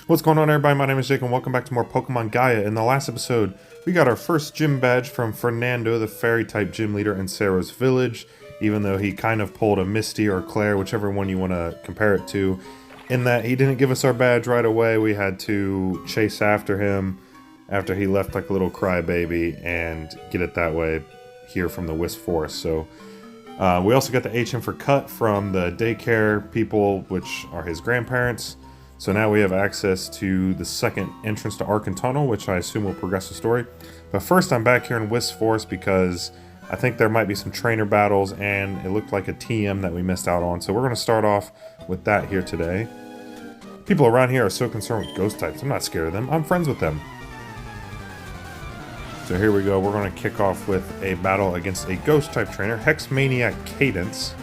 What's going on, everybody? My name is Jake and welcome back to more Pokemon Gaia. In the last episode, we got our first gym badge from Fernando, the fairy-type gym leader in Sarah's village, even though he kind of pulled a Misty or Claire, whichever one you want to compare it to, in that he didn't give us our badge right away. We had to chase after him after he left like a little crybaby and get it that way here from the Wisp Forest. So we also got the HM for Cut from the daycare people, which are his grandparents. So now we have access to the second entrance to Arkin Tunnel, which I assume will progress the story. But first I'm back here in Wisp Forest because I think there might be some trainer battles and it looked like a TM that we missed out on. So we're going to start off with that here today. People around here are so concerned with ghost types. I'm not scared of them. I'm friends with them. So here we go. We're going to kick off with a battle against a ghost type trainer, Hex Maniac Cadence.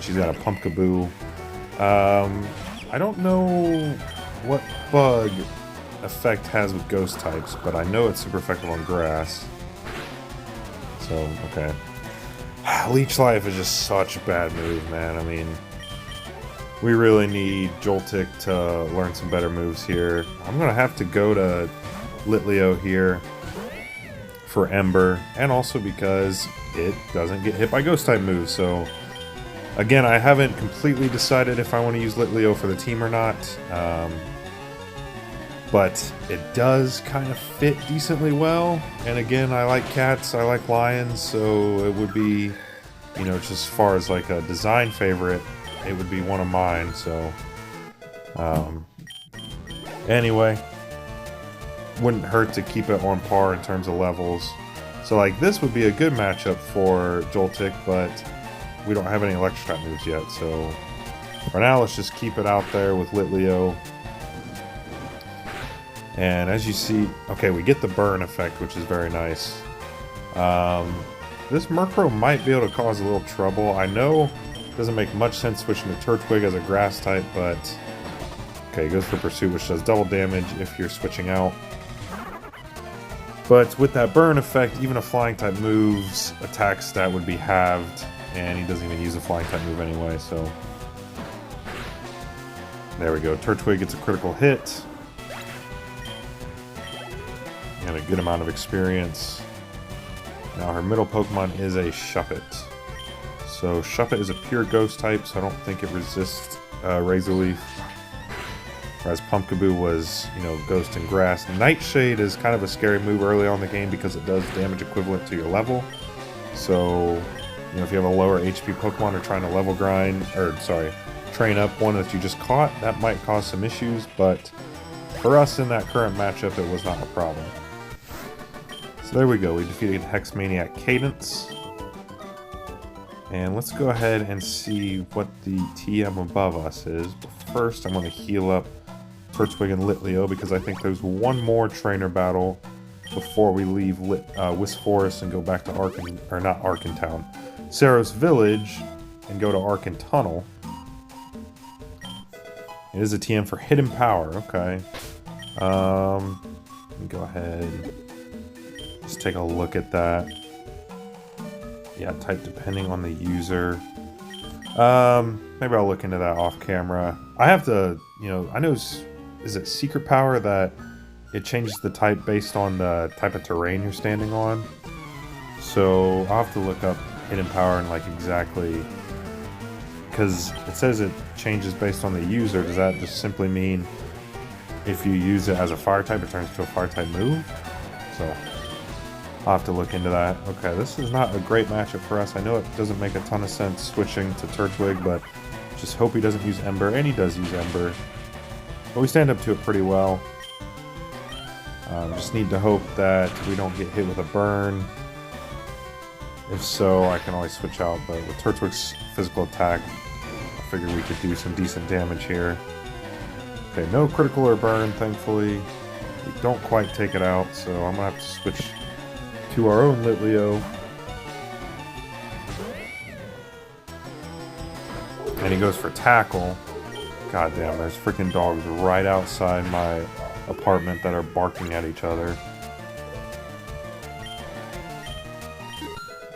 She's got a Pumpkaboo. I don't know what bug effect has with ghost types, but I know it's super effective on grass. So, okay. Leech Life is just such a bad move, man. I mean, we really need Joltik to learn some better moves here. I'm going to have to go to Litleo here for Ember, and also because it doesn't get hit by ghost type moves. So again, I haven't completely decided if I want to use Litleo for the team or not, but it does kind of fit decently well. And again, I like cats, I like lions, so it would be, you know, just as far as like a design favorite, it would be one of mine. So anyway, wouldn't hurt to keep it on par in terms of levels. So like this would be a good matchup for Joltik, but we don't have any electric type moves yet. So for now, let's just keep it out there with Litleo. And as you see, okay, we get the burn effect, which is very nice. This Murkrow might be able to cause a little trouble. I know it doesn't make much sense switching to Turtwig as a grass type, but okay, it goes for Pursuit, which does double damage if you're switching out. But with that burn effect, even a flying type move's attack stat would be halved, and he doesn't even use a flying type move anyway, so there we go. Turtwig gets a critical hit and a good amount of experience. Now her middle Pokemon is a Shuppet. So Shuppet is a pure ghost type, so I don't think it resists Razor Leaf. Whereas Pumpkaboo was, you know, ghost and grass. Nightshade is kind of a scary move early on in the game because it does damage equivalent to your level. So, you know, if you have a lower HP Pokemon or trying to level grind, or sorry, train up one that you just caught, that might cause some issues, but for us in that current matchup, it was not a problem. So there we go, we defeated Hex Maniac Cadence. And let's go ahead and see what the TM above us is. But first, I'm going to heal up Turtwig and Litleo because I think there's one more trainer battle before we leave Wisp Forest and go back to Arkin, or not Arkin Town, Sarah's village, and go to Arkin Tunnel. It is a TM for Hidden Power, okay. Let me go ahead, just take a look at that. Yeah, type depending on the user. Maybe I'll look into that off camera. I have to, you know, I know, is it Secret Power that it changes the type based on the type of terrain you're standing on? So I'll have to look up Hidden Power and like exactly, because it says it changes based on the user. Does that just simply mean if you use it as a fire type, it turns to a fire type move? So I'll have to look into that. Okay, this is not a great matchup for us. I know it doesn't make a ton of sense switching to Turtwig, but just hope he doesn't use Ember, and he does use Ember. But we stand up to it pretty well. Just need to hope that we don't get hit with a burn. If so, I can always switch out, but with Turtwig's physical attack, I figured we could do some decent damage here. Okay, no critical or burn, thankfully. We don't quite take it out, so I'm going to have to switch to our own Litleo. And he goes for Tackle. God damn, there's freaking dogs right outside my apartment that are barking at each other.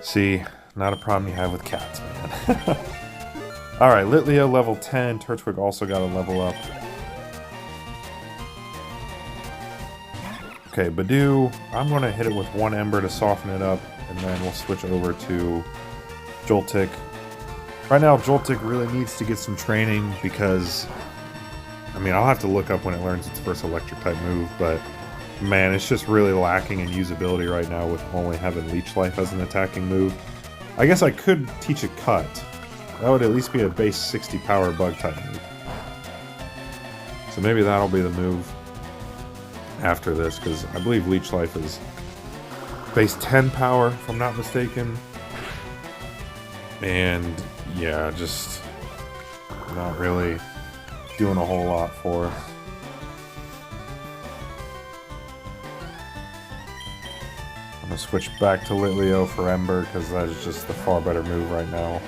See, not a problem you have with cats, man. Alright, Litleo level 10. Turtwig also got a level up. Okay, Badoo, I'm going to hit it with one Ember to soften it up, and then we'll switch over to Joltik. Right now, Joltik really needs to get some training because, I mean, I'll have to look up when it learns its first electric-type move, but man, it's just really lacking in usability right now with only having Leech Life as an attacking move. I guess I could teach it Cut. That would at least be a base 60 power Bug-type move. So maybe that'll be the move after this, because I believe Leech Life is base 10 power, if I'm not mistaken. And yeah, just not really doing a whole lot for us. I'm gonna switch back to Litleo for Ember, because that is just the far better move right now.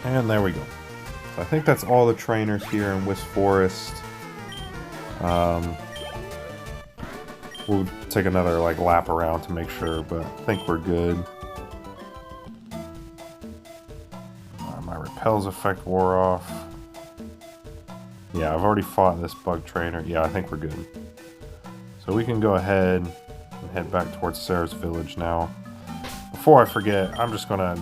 And there we go. So I think that's all the trainers here in Wisp Forest. We'll take another lap around to make sure, but I think we're good. My Repel's effect wore off. Yeah, I've already fought this bug trainer. Yeah, I think we're good. So we can go ahead and head back towards Sarah's village now. Before I forget, I'm just gonna...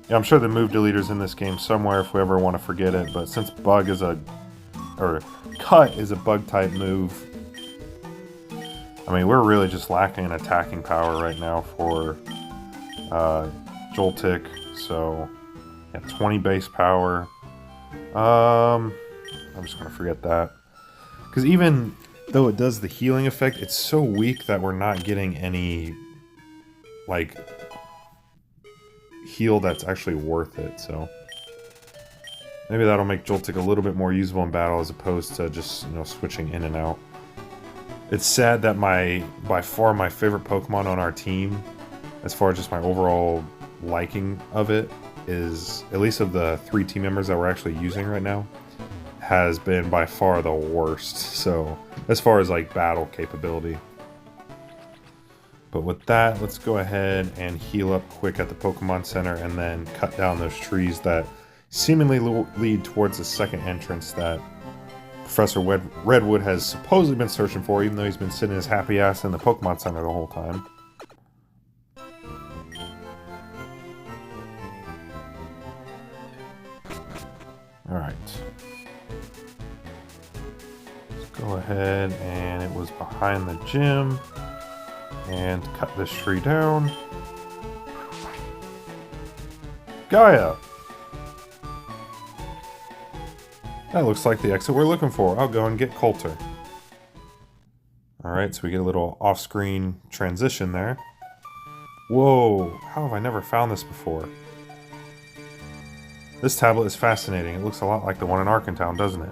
Yeah, I'm sure the move deleter's in this game somewhere if we ever want to forget it, but since Bug is a... or Cut is a Bug-type move, I mean, we're really just lacking in attacking power right now for Joltik, so... Yeah, 20 base power. I'm just gonna forget that. Because even though it does the healing effect, it's so weak that we're not getting any, heal that's actually worth it, so... Maybe that'll make Joltik a little bit more usable in battle as opposed to just, switching in and out. It's sad that by far my favorite Pokemon on our team, as far as just my overall liking of it, is, at least of the 3 team members that we're actually using right now, has been by far the worst, so, as far as, battle capability. But with that, let's go ahead and heal up quick at the Pokemon Center and then cut down those trees that seemingly lead towards the second entrance that Professor Redwood has supposedly been searching for, even though he's been sitting his happy ass in the Pokemon Center the whole time. Alright. Let's go ahead, and it was behind the gym. And cut this tree down. Gaia! That looks like the exit we're looking for. I'll go and get Coulter. Alright, so we get a little off-screen transition there. Whoa, how have I never found this before? This tablet is fascinating. It looks a lot like the one in Arkentown, doesn't it?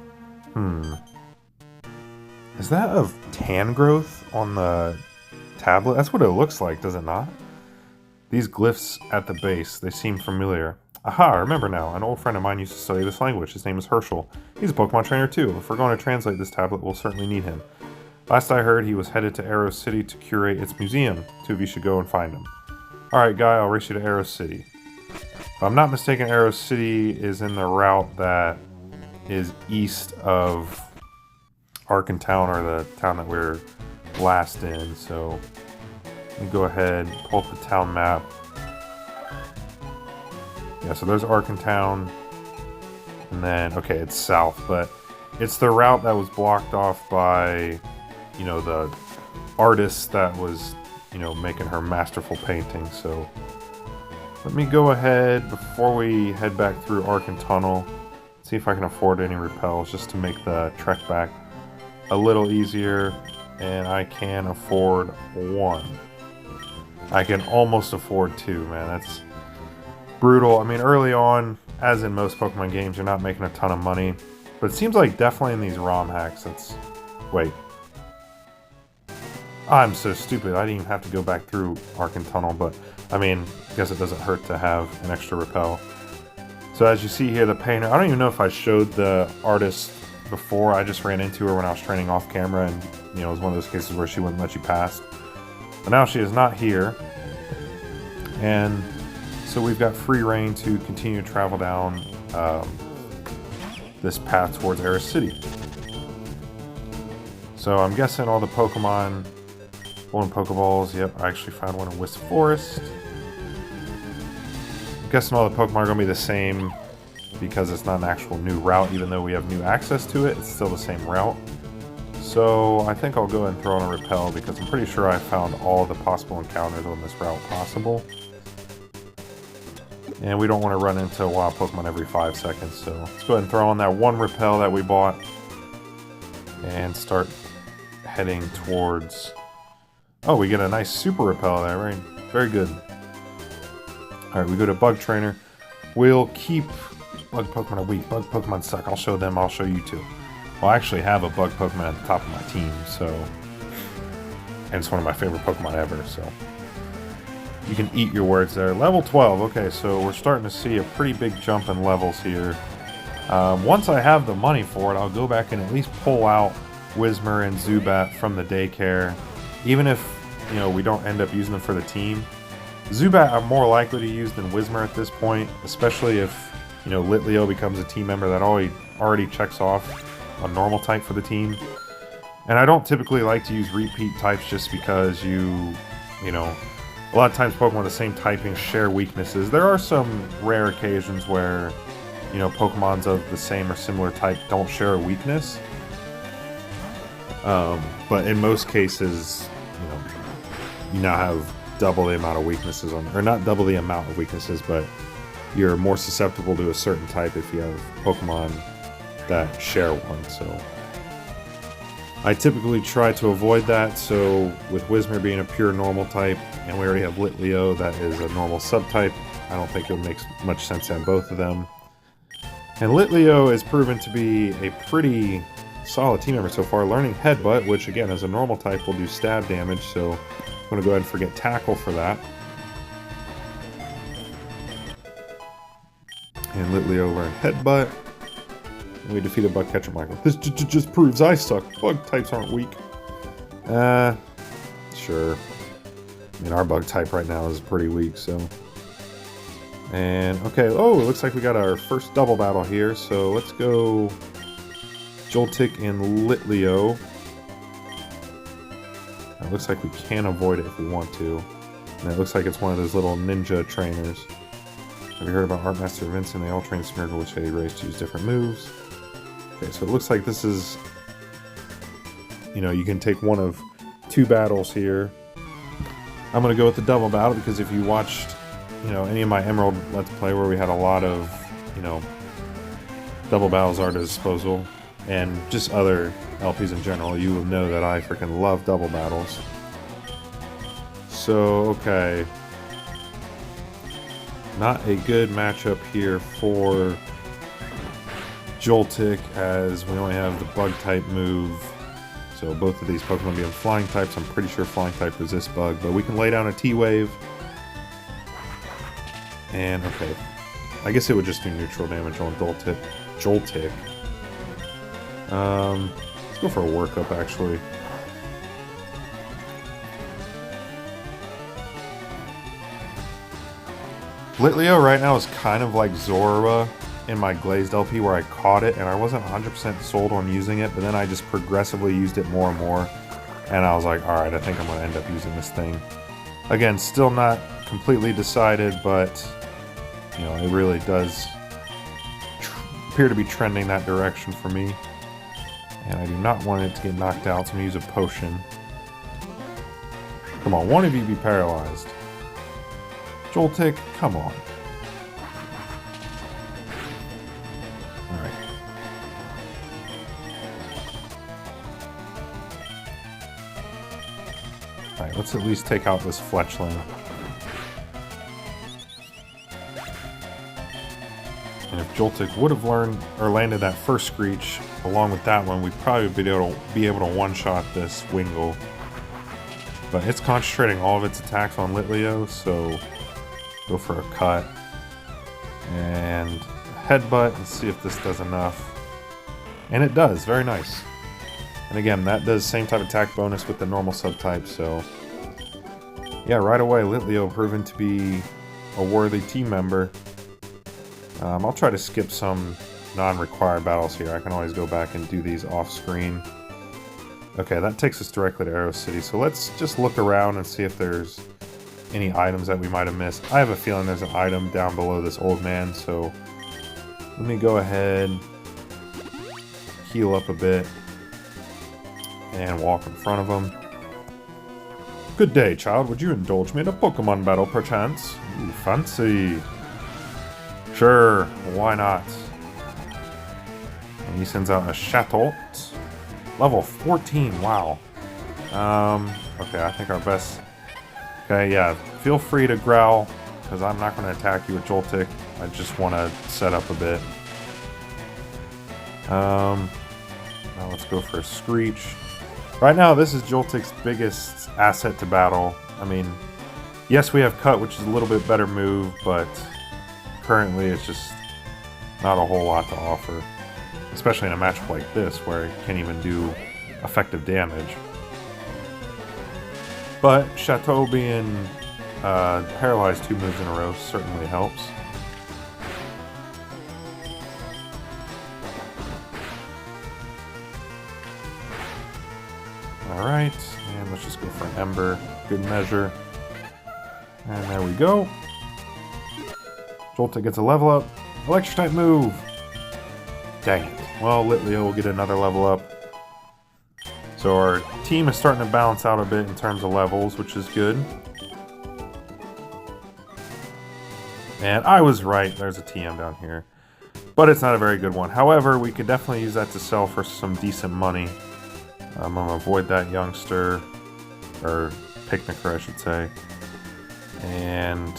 Is that of tan growth on the tablet? That's what it looks like, does it not? These glyphs at the base, they seem familiar. Aha, I remember now. An old friend of mine used to study this language. His name is Herschel. He's a Pokemon trainer too. If we're going to translate this tablet, we'll certainly need him. Last I heard, he was headed to Arrow City to curate its museum. 2 of you should go and find him. Alright, Guy, I'll race you to Arrow City. If I'm not mistaken, Arrow City is in the route that is east of Arkentown, or the town that we're last in, so let me go ahead, pull up the town map. Yeah, so there's Arkentown, and then, okay, it's south, but it's the route that was blocked off by, the artist that was, making her masterful painting, so let me go ahead, before we head back through Arkentunnel, see if I can afford any repels, just to make the trek back a little easier, and I can afford 1. I can almost afford 2, man, that's brutal. I mean, early on, as in most Pokemon games, you're not making a ton of money, but it seems like definitely in these ROM hacks, it's... Wait. I'm so stupid, I didn't even have to go back through Arkentunnel, but, I mean, I guess it doesn't hurt to have an extra repel. So as you see here, the painter, I don't even know if I showed the artist before. I just ran into her when I was training off camera, and, it was one of those cases where she wouldn't let you pass. But now she is not here. And so we've got free reign to continue to travel down this path towards Aris City. So I'm guessing all the Pokemon, golden Pokeballs, yep, I actually found one in Wisp Forest. I'm guessing all the Pokemon are going to be the same because it's not an actual new route, even though we have new access to it, it's still the same route. So I think I'll go ahead and throw in a Repel because I'm pretty sure I found all the possible encounters on this route possible. And we don't want to run into a wild Pokemon every 5 seconds, so let's go ahead and throw on that one Repel that we bought and start heading towards... Oh, we get a nice Super Repel there, right? Very good. Alright, we go to Bug Trainer. We'll keep... Bug Pokemon are weak. Bug Pokemon suck. I'll show them, I'll show you too. Well, I actually have a Bug Pokemon at the top of my team, so... And it's one of my favorite Pokemon ever, so... You can eat your words there. Level 12. Okay, so we're starting to see a pretty big jump in levels here. Once I have the money for it, I'll go back and at least pull out Whismur and Zubat from the daycare. Even if, you know, we don't end up using them for the team. Zubat I'm more likely to use than Whismur at this point, especially if, you know, Litleo becomes a team member that already checks off a normal type for the team. And I don't typically like to use repeat types just because you know, a lot of times Pokemon with the same typing share weaknesses. There are some rare occasions where, you know, Pokemons of the same or similar type don't share a weakness. But in most cases, you know, you now have double the amount of weaknesses on, or not double the amount of weaknesses, but you're more susceptible to a certain type if you have Pokemon that share one, so... I typically try to avoid that, so with Whismur being a pure normal type, and we already have Litleo that is a normal subtype, I don't think it makes much sense to have both of them. And Litleo is proven to be a pretty solid team member so far, learning Headbutt, which again, as a normal type will do stab damage, so I'm going to go ahead and forget Tackle for that. And Litleo learned Headbutt. And we defeated Bug Catcher Michael. This just proves I suck. Bug types aren't weak. Sure. I mean, our bug type right now is pretty weak, so... And, okay, oh, it looks like we got our first double battle here, so let's go... Joltik and Litleo. It looks like we can avoid it if we want to. And it looks like it's one of those little ninja trainers. Have you heard about Art Master Vincent? They all train Smeargle, which they raise to use different moves. Okay, so it looks like this is... You know, you can take one of two battles here. I'm going to go with the double battle because if you watched, you know, any of my Emerald Let's Play where we had a lot of, you know, double battles at our disposal, and just other LPs in general, you will know that I freaking love double battles. So, okay. Not a good matchup here for Joltik, as we only have the bug type move. So both of these Pokemon being flying types, I'm pretty sure flying type resists bug, but we can lay down a T-Wave. And, okay. I guess it would just do neutral damage on Joltik. Let's go for a workup, actually. Litleo right now is kind of like Zorua in my Glazed LP where I caught it and I wasn't 100% sold on using it, but then I just progressively used it more and more, and I was like, alright, I think I'm going to end up using this thing. Again, still not completely decided, but, you know, it really does appear to be trending that direction for me. And I do not want it to get knocked out, so I'm going to use a potion. Come on, one of you be paralyzed. Joltik, come on. Alright. Alright, let's at least take out this Fletchling. And if Joltik would have learned or landed that first Screech along with that one, we'd probably be able to one-shot this Wingull. But it's concentrating all of its attacks on Litleo, so go for a cut. And Headbutt and see if this does enough. And it does, very nice. And again, that does same type of attack bonus with the normal subtype, so Yeah, right away, Litleo proven to be a worthy team member. I'll try to skip some non-required battles here. I can always go back and do these off-screen. Okay, that takes us directly to Arrow City, so let's just look around and see if there's any items that we might have missed. I have a feeling there's an item down below this old man, so let me go ahead, heal up a bit, and walk in front of him. Good day, child. Would you indulge me in a Pokemon battle, perchance? Ooh, fancy. Sure, why not? And he sends out a Chatot. Level 14, wow. Okay, I think our best... Okay, yeah, feel free to growl, because I'm not going to attack you with Joltik. I just want to set up a bit. Now let's go for a Screech. Right now, this is Joltik's biggest asset to battle. I mean, yes, we have Cut, which is a little bit better move, but currently it's just not a whole lot to offer. Especially in a matchup like this, where it can't even do effective damage. But Chateau being paralyzed 2 moves in a row certainly helps. Alright, and let's just go for an Ember. Good measure. And there we go. Joltik gets a level up. Electric type move! Dang it. Well, Litleo will get another level up. So our team is starting to balance out a bit in terms of levels, which is good. And I was right, there's a TM down here. But it's not a very good one. However, we could definitely use that to sell for some decent money. I'm going to avoid that youngster, or picnicker I should say. And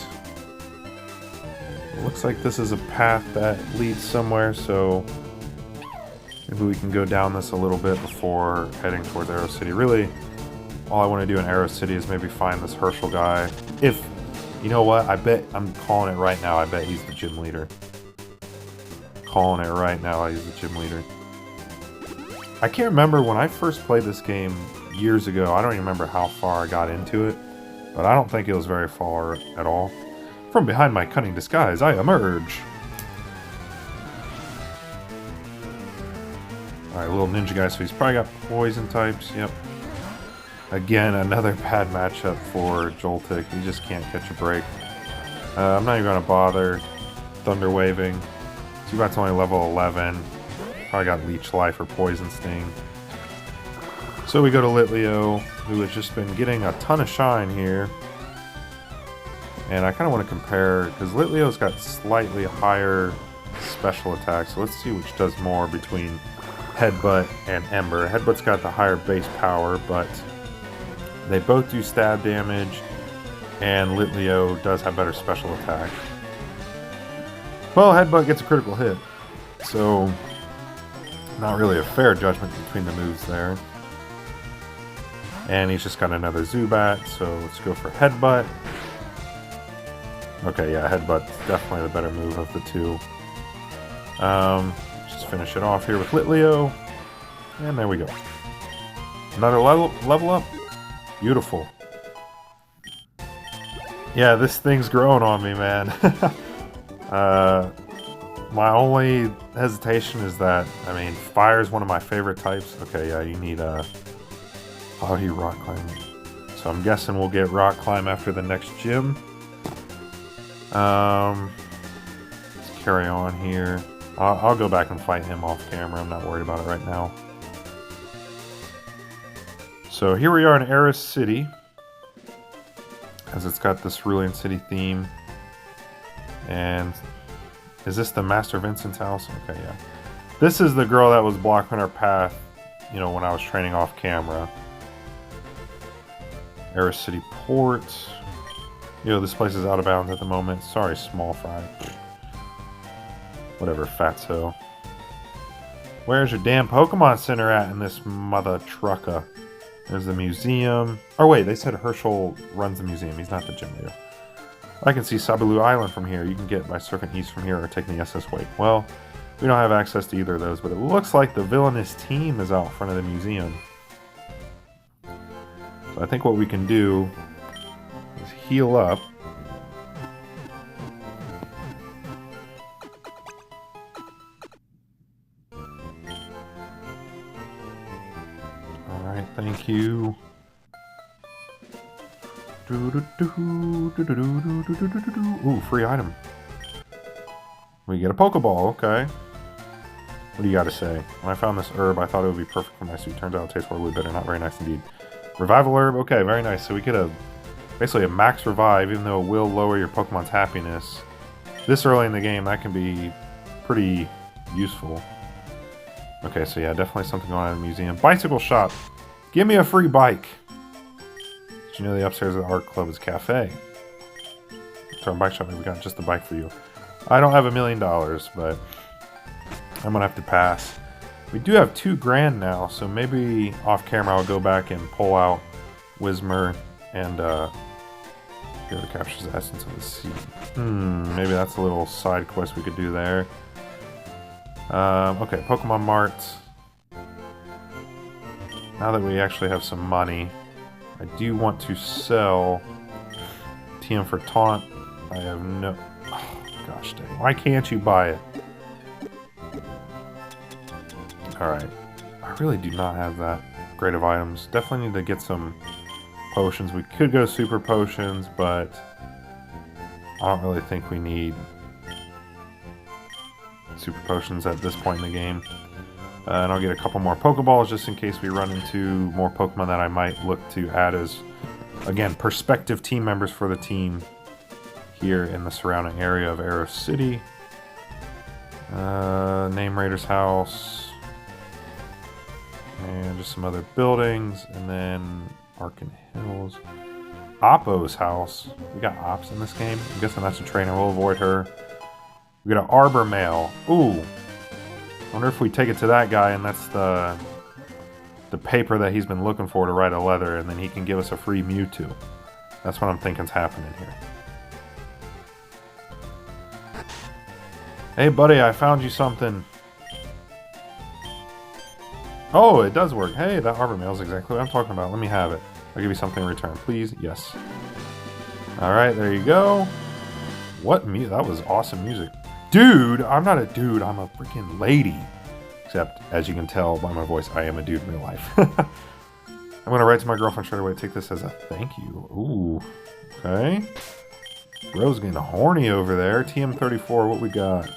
it looks like this is a path that leads somewhere, so maybe we can go down this a little bit before heading towards Arrow City. Really, all I want to do in Arrow City is maybe find this Herschel guy. If, you know what, I bet, I'm calling it right now, I bet he's the gym leader. Calling it right now, he's the gym leader. I can't remember when I first played this game years ago, I don't even remember how far I got into it, but I don't think it was very far at all. From behind my cunning disguise, I emerge! Alright, little ninja guy, so he's probably got poison types, yep. Again, another bad matchup for Joltik, he just can't catch a break. I'm not even going to bother Thunder Waving. Zubat's only level 11. Probably got Leech Life or Poison Sting. So we go to Litleo, who has just been getting a ton of shine here. And I kind of want to compare, because Litleo's got slightly higher special attacks. So let's see which does more between Headbutt and Ember. Headbutt's got the higher base power, but they both do stab damage, and Litleo does have better special attack. Well, Headbutt gets a critical hit, so not really a fair judgment between the moves there. And he's just got another Zubat, so let's go for Headbutt. Okay, yeah, Headbutt's definitely the better move of the two. Just finish it off here with Litleo. And there we go. Another level up. Beautiful. Yeah, this thing's growing on me, man. My only hesitation is that, I mean, fire is one of my favorite types. Okay, yeah, you need a... Oh, he rock climbing. So I'm guessing we'll get rock climb after the next gym. Let's carry on here. I'll go back and fight him off camera. I'm not worried about it right now. So here we are in Eris City, as it's got this Cerulean City theme. And is this the Master Vincent's house? Okay, yeah. This is the girl that was blocking our path, you know, when I was training off camera. Eris City Port. You know, this place is out of bounds at the moment. Sorry, small fry. Whatever, fatso. Where's your damn Pokemon Center at in this mother trucker? There's the museum. Oh wait, they said Herschel runs the museum. He's not the gym leader. I can see Sabaloo Island from here. You can get by surfing east from here or taking the SS Wake. Well, we don't have access to either of those, but it looks like the villainous team is out front of the museum. So I think what we can do heal up. Alright, thank you. Ooh, free item. We get a Pokeball, okay. What do you gotta say? When I found this herb, I thought it would be perfect for my suit. Turns out it tastes horribly bitter. Not very nice indeed. Revival herb, okay, very nice. So we get basically a max revive, even though it will lower your Pokemon's happiness. This early in the game, that can be pretty useful. Okay, so yeah, definitely something going on in the museum. Bicycle shop. Give me a free bike. Did you know the upstairs of the art club is cafe? So our bike shop, we got just the bike for you. I don't have $1 million, but I'm gonna have to pass. We do have $2 grand now, so maybe off camera I'll go back and pull out Whismur and whoever captures the essence of the sea. Maybe that's a little side quest we could do there. Okay, Pokemon Mart. Now that we actually have some money, I do want to sell TM for Taunt. I have no... Oh, gosh dang. Why can't you buy it? Alright. I really do not have that great of items. Definitely need to get some potions. We could go super potions, but I don't really think we need super potions at this point in the game. And I'll get a couple more Pokeballs just in case we run into more Pokemon that I might look to add as, again, prospective team members for the team here in the surrounding area of Arrow City. Name Raider's house. And just some other buildings. And then Arkin Hills. Oppo's house. We got Ops in this game. I'm guessing that's a trainer. We'll avoid her. We got an Arbor Mail. Ooh. I wonder if we take it to that guy and that's the paper that he's been looking for to write a letter, and then he can give us a free Mewtwo. That's what I'm thinking's happening here. Hey buddy, I found you something. Oh, it does work. Hey, that Arbor Mail is exactly what I'm talking about. Let me have it. I'll give you something in return, please. Yes. Alright, there you go. What music? That was awesome music. Dude, I'm not a dude, I'm a freaking lady. Except, as you can tell by my voice, I am a dude in real life. I'm gonna write to my girlfriend straight away. Take this as a thank you. Ooh, okay. Bro's getting horny over there. TM34, what we got?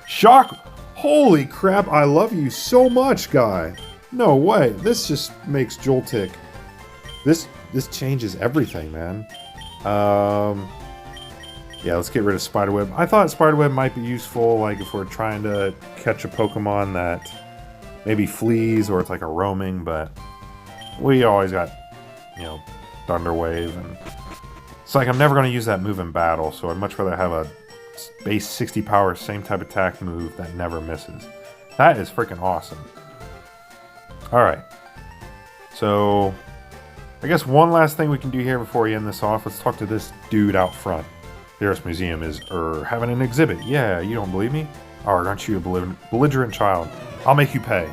Shock! Holy crap, I love you so much, guy. No way, this just makes Joltik. This changes everything, man. Yeah, let's get rid of Spiderweb. I thought Spiderweb might be useful, like if we're trying to catch a Pokemon that maybe flees or it's like a roaming, but we always got, you know, Thunder Wave, and it's like I'm never going to use that move in battle, so I'd much rather have a base 60 power, same type attack move that never misses. That is freaking awesome. Alright, so I guess one last thing we can do here before we end this off, let's talk to this dude out front. The Earth Museum is, having an exhibit. Yeah, you don't believe me? Or aren't you a belligerent child? I'll make you pay.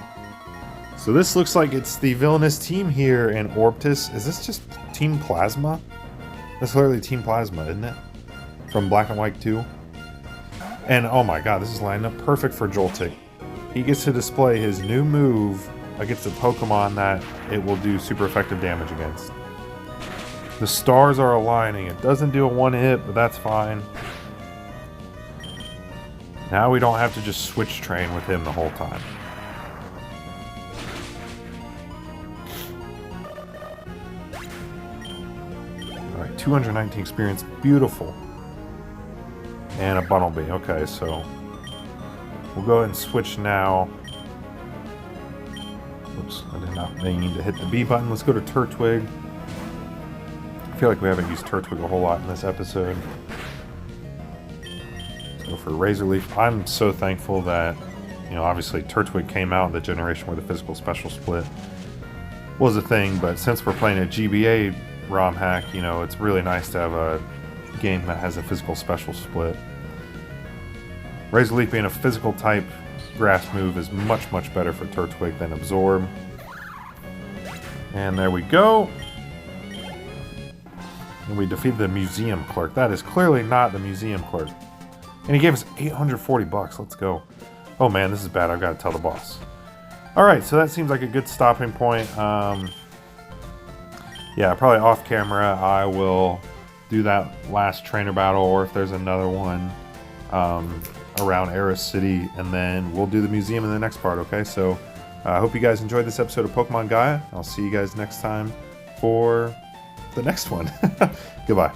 So this looks like it's the villainous team here in Orbtis. Is this just Team Plasma? That's literally Team Plasma, isn't it? From Black and White 2. And oh my god, this is lining up perfect for Joltik. He gets to display his new move against a Pokemon that it will do super effective damage against. The stars are aligning. It doesn't do a one-hit, but that's fine. Now we don't have to just switch train with him the whole time. Alright, 219 experience. Beautiful. And a Bunnelby. Okay, so we'll go ahead and switch now. Oops, I did not mean to hit the B button. Let's go to Turtwig. I feel like we haven't used Turtwig a whole lot in this episode. Let's go for Razor Leaf. I'm so thankful that, you know, obviously Turtwig came out in the generation where the physical special split was a thing, but since we're playing a GBA ROM hack, you know, it's really nice to have a game that has a physical special split. Razor Leaf being a physical type grass move is much, much better for Turtwig than Absorb. And there we go. And we defeated the museum clerk. That is clearly not the museum clerk. And he gave us 840 bucks. Let's go. Oh man, this is bad. I've got to tell the boss. Alright, so that seems like a good stopping point. Yeah, probably off camera I will do that last trainer battle, or if there's another one around Eris City, and then we'll do the museum in the next part, okay? So I hope you guys enjoyed this episode of Pokemon Gaia. I'll see you guys next time for the next one. Goodbye.